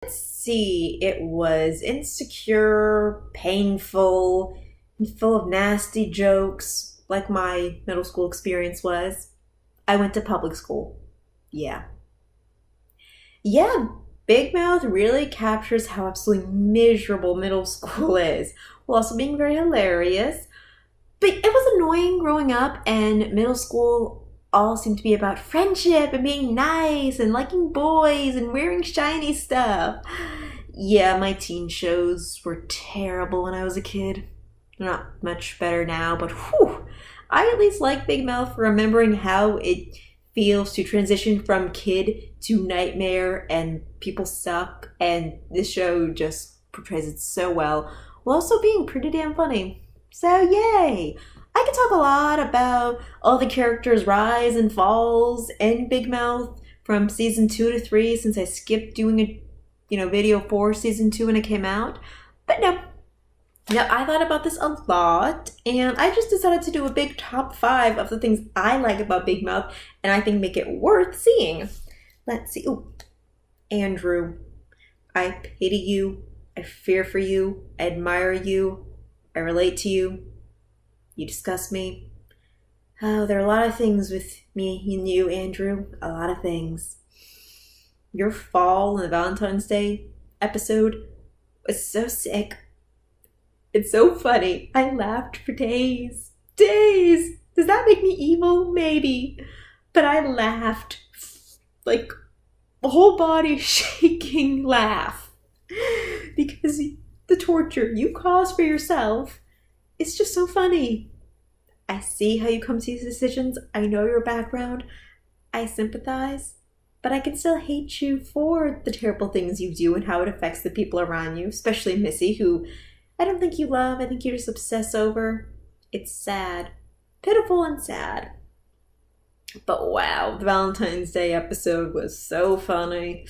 Let's see, it was insecure, painful, and full of nasty jokes, like my middle school experience was. I went to public school. Yeah. Yeah, Big Mouth really captures how absolutely miserable middle school is, while also being very hilarious. But it was annoying growing up, and middle school all seemed to be about friendship and being nice and liking boys and wearing shiny stuff. Yeah, my teen shows were terrible when I was a kid. They're not much better now, but whew, I at least like Big Mouth for remembering how it feels to transition from kid to nightmare and people suck, and this show just portrays it so well, while also being pretty damn funny. So, yay! I could talk a lot about all the characters' rise and falls in Big Mouth from season 2 to 3 since I skipped doing a video for season 2 when it came out. But no, I thought about this a lot, and I just decided to do a big top 5 of the things I like about Big Mouth and I think make it worth seeing. Let's see. Ooh, Andrew. I pity you. I fear for you. I admire you. I relate to you. You disgust me. Oh, there are a lot of things with me and you, Andrew. A lot of things. Your fall in the Valentine's Day episode was so sick. It's so funny. I laughed for days. Days! Does that make me evil? Maybe. But I laughed. Like, a whole body shaking laugh. Because the torture you cause for yourself is just so funny. I see how you come to these decisions. I know your background. I sympathize. But I can still hate you for the terrible things you do and how it affects the people around you, especially Missy, who I don't think you love. I think you just obsess over. It's sad. Pitiful and sad. But wow, the Valentine's Day episode was so funny.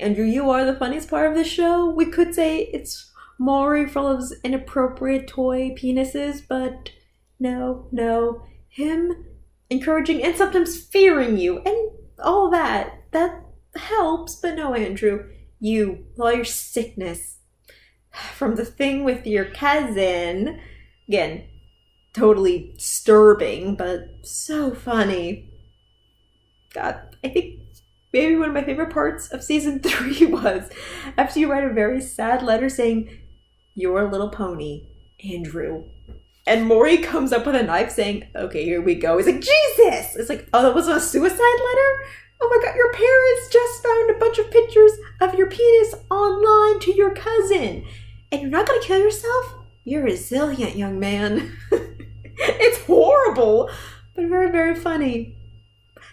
Andrew, you are the funniest part of the show. We could say it's Maury Frollo's inappropriate toy penises, but no. Him encouraging and sometimes fearing you and all that helps, but no, Andrew. You, with all your sickness. From the thing with your cousin, again, totally disturbing, but so funny. God, I think maybe one of my favorite parts of season 3 was after you write a very sad letter saying, "You're a little pony, Andrew." And Maury comes up with a knife saying, "Okay, here we go." He's like, Jesus! It's like, oh, that was a suicide letter? Oh my god, your parents just found a bunch of pictures of your penis online to your cousin. And you're not gonna kill yourself? You're resilient, young man. It's horrible, but very, very funny.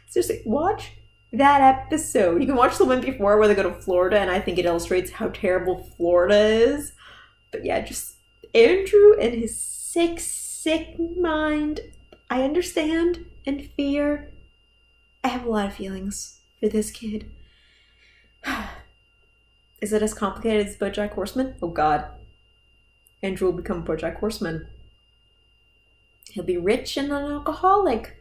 Seriously, watch that episode. You can watch the one before where they go to Florida, and I think it illustrates how terrible Florida is. But yeah, just Andrew and his sick mind. I understand and fear. I have a lot of feelings for this kid. Is it as complicated as BoJack Horseman? Oh god. Andrew will become BoJack Horseman. He'll be rich and an alcoholic.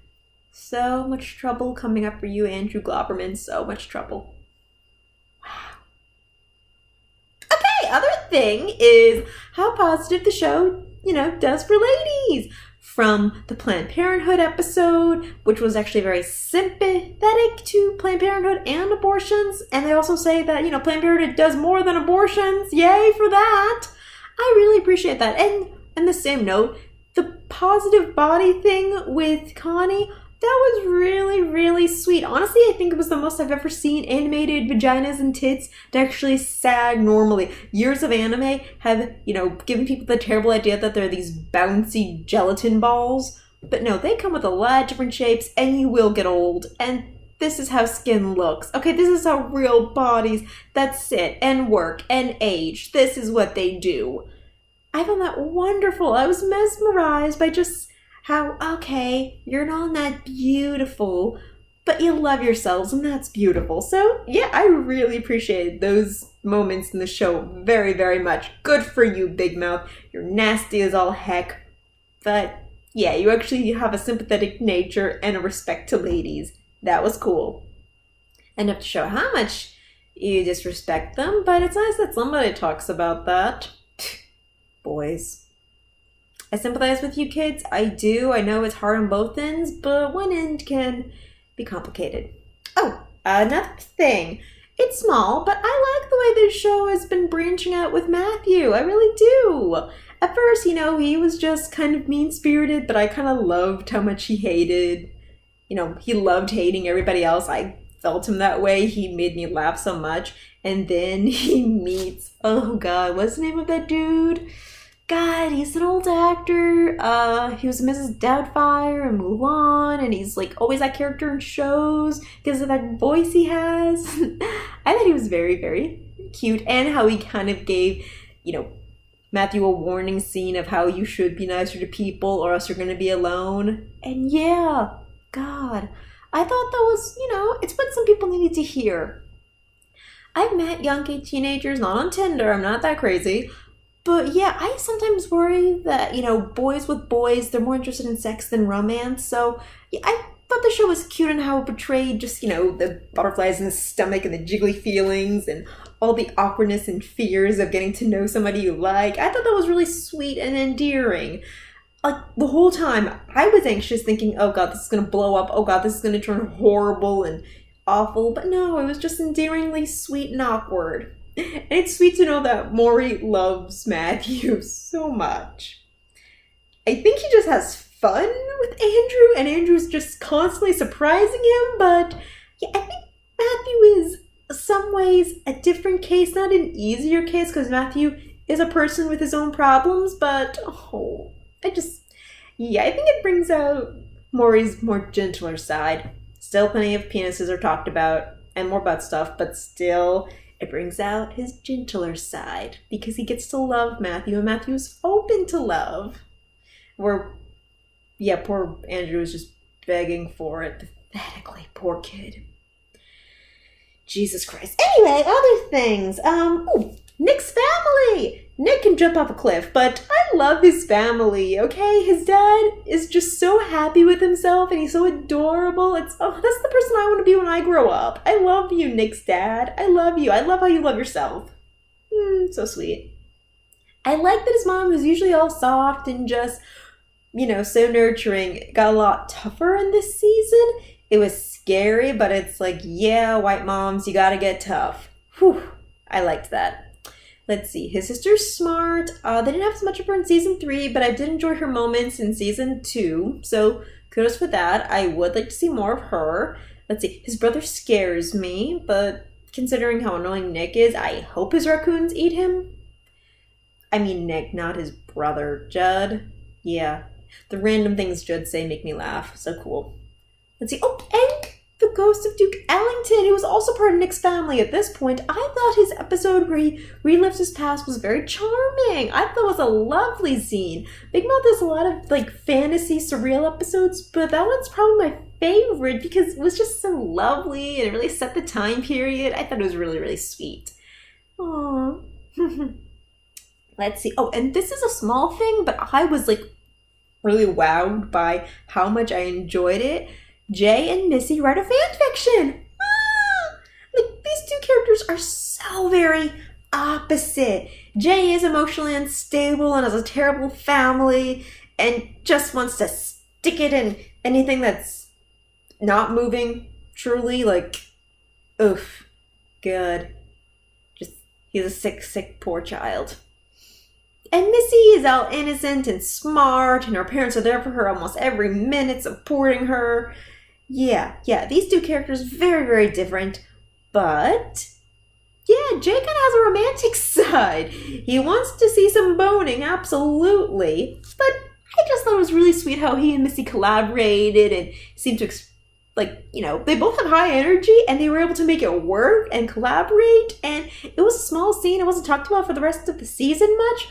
So much trouble coming up for you, Andrew Glauberman. So much trouble. Wow. Okay, other thing is how positive the show, does for ladies. From the Planned Parenthood episode, which was actually very sympathetic to Planned Parenthood and abortions. And they also say that, Planned Parenthood does more than abortions. Yay for that. I really appreciate that. And on the same note, the positive body thing with Connie, that was really, really sweet. Honestly, I think it was the most I've ever seen animated vaginas and tits to actually sag normally. Years of anime have, given people the terrible idea that they're these bouncy gelatin balls. But no, they come with a lot of different shapes and you will get old. And this is how skin looks. Okay, this is how real bodies that sit and work and age. This is what they do. I found that wonderful. I was mesmerized by just how, okay, you're not that beautiful, but you love yourselves, and that's beautiful. So, yeah, I really appreciated those moments in the show very, very much. Good for you, Big Mouth. You're nasty as all heck. But, yeah, you actually have a sympathetic nature and a respect to ladies. That was cool. Enough to show how much You disrespect them, but it's nice that somebody talks about that. Boys. I sympathize with you kids. I do. I know it's hard on both ends, but one end can be complicated. Oh, another thing. It's small, but I like the way this show has been branching out with Matthew. I really do. At first, he was just kind of mean-spirited, but I kind of loved how much he hated. He loved hating everybody else. I felt him that way. He made me laugh so much. And then he meets, oh God, what's the name of that dude? God, he's an old actor. He was Mrs. Doubtfire and Mulan, and he's like always that character in shows because of that voice he has. I thought he was very, very cute, and how he kind of gave, Matthew a warning scene of how you should be nicer to people or else you're going to be alone. And yeah, God, I thought that was, it's what some people needed to hear. I've met young gay teenagers, not on Tinder, I'm not that crazy. But yeah, I sometimes worry that, boys with boys, they're more interested in sex than romance. So yeah, I thought the show was cute in how it portrayed just, the butterflies in the stomach and the jiggly feelings and all the awkwardness and fears of getting to know somebody you like. I thought that was really sweet and endearing. Like, the whole time, I was anxious thinking, oh God, this is going to blow up. Oh God, this is going to turn horrible and awful. But no, it was just endearingly sweet and awkward. And it's sweet to know that Maury loves Matthew so much. I think he just has fun with Andrew, and Andrew's just constantly surprising him, but yeah, I think Matthew is, in some ways, a different case, not an easier case, because Matthew is a person with his own problems, but, I think it brings out Maury's more gentler side. Still plenty of penises are talked about, and more butt stuff, but still, it brings out his gentler side because he gets to love Matthew, and Matthew's open to love. Poor Andrew is just begging for it. Pathetically, poor kid. Jesus Christ. Anyway, other things. Nick's family! Nick can jump off a cliff, but I love his family, okay? His dad is just so happy with himself, and he's so adorable. That's the person I want to be when I grow up. I love you, Nick's dad. I love you. I love how you love yourself. So sweet. I like that his mom, who's usually all soft and just, so nurturing, got a lot tougher in this season. It was scary, but it's like, yeah, white moms, you gotta get tough. Whew, I liked that. Let's see, his sister's smart. They didn't have as much of her in season 3, but I did enjoy her moments in season 2. So kudos for that. I would like to see more of her. Let's see, his brother scares me, but considering how annoying Nick is, I hope his raccoons eat him. I mean Nick, not his brother, Judd. Yeah, the random things Judd say make me laugh. So cool. Let's see, and the ghost of Duke Ellington, who was also part of Nick's family at this point. I thought his episode where he relives his past was very charming. I thought it was a lovely scene. Big Mouth has a lot of fantasy surreal episodes, but that one's probably my favorite because it was just so lovely and it really set the time period. I thought it was really, really sweet. Aww. Let's see. Oh, and this is a small thing, but I was really wowed by how much I enjoyed it. Jay and Missy write a fan fiction. These two characters are so very opposite. Jay is emotionally unstable and has a terrible family and just wants to stick it in anything that's not moving truly. Oof. Good. He's a sick, poor child. And Missy is all innocent and smart, and her parents are there for her almost every minute, supporting her. Yeah, these two characters very, very different, but yeah, Jay kind of has a romantic side. He wants to see some boning, absolutely, but I just thought it was really sweet how he and Missy collaborated and seemed to, they both have high energy and they were able to make it work and collaborate, and it was a small scene. It wasn't talked about for the rest of the season much,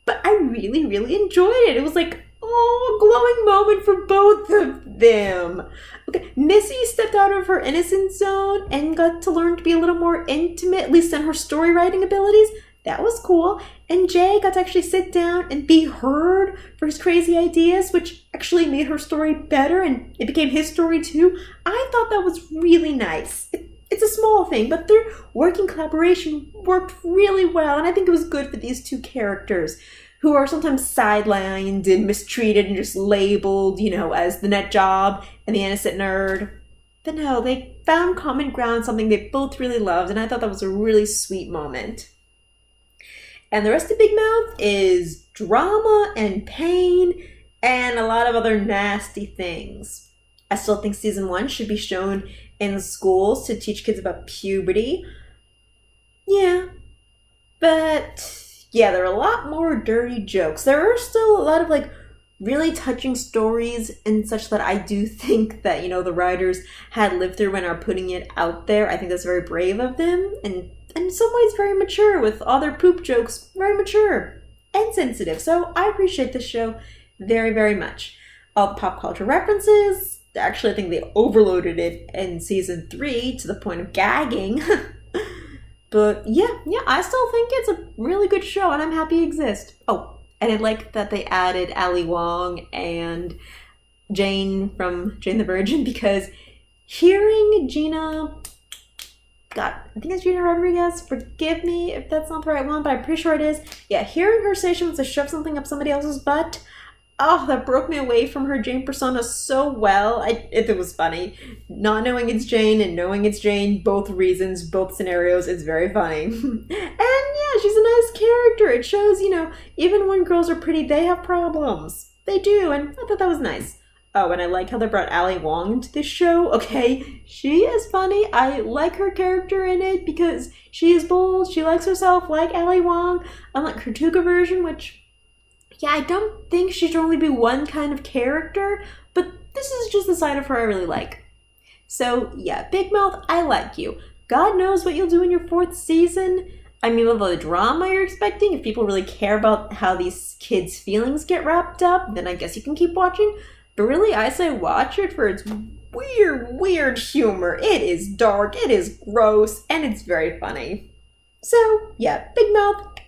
but I really, really enjoyed it. It was a glowing moment for both of them. Okay, Missy stepped out of her innocent zone and got to learn to be a little more intimate, at least in her story writing abilities. That was cool. And Jay got to actually sit down and be heard for his crazy ideas, which actually made her story better, and it became his story too. I thought that was really nice. it's a small thing, but their working collaboration worked really well, and I think it was good for these two characters who are sometimes sidelined and mistreated and just labeled, as the nut job and the innocent nerd. But no, they found common ground, something they both really loved, and I thought that was a really sweet moment. And the rest of Big Mouth is drama and pain and a lot of other nasty things. I still think season 1 should be shown in schools to teach kids about puberty. Yeah, but yeah, there are a lot more dirty jokes. There are still a lot of really touching stories and such that I do think that, the writers had lived through and are putting it out there. I think that's very brave of them and in some ways very mature with all their poop jokes, very mature and sensitive. So I appreciate this show very, very much. All the pop culture references, actually I think they overloaded it in season 3 to the point of gagging. But yeah, I still think it's a really good show and I'm happy it exists. Oh, and I like that they added Ali Wong and Jane from Jane the Virgin, because hearing Gina, God, I think it's Gina Rodriguez, forgive me if that's not the right one, but I'm pretty sure it is. Yeah, hearing her say she wants to shove something up somebody else's butt, oh, that broke me away from her Jane persona so well. It was funny. Not knowing it's Jane and knowing it's Jane, both reasons, both scenarios, it's very funny. And yeah, she's a nice character. It shows, even when girls are pretty, they have problems. They do, and I thought that was nice. Oh, and I like how they brought Ali Wong into this show. Okay, she is funny. I like her character in it because she is bold. She likes herself like Ali Wong. Unlike her Tuca version, which... yeah, I don't think she should only be one kind of character, but this is just the side of her I really like. So yeah, Big Mouth, I like you. God knows what you'll do in your 4th season. I mean, with the drama you're expecting, if people really care about how these kids' feelings get wrapped up, then I guess you can keep watching. But really, I say watch it for its weird humor. It is dark, it is gross, and it's very funny. So yeah, Big Mouth,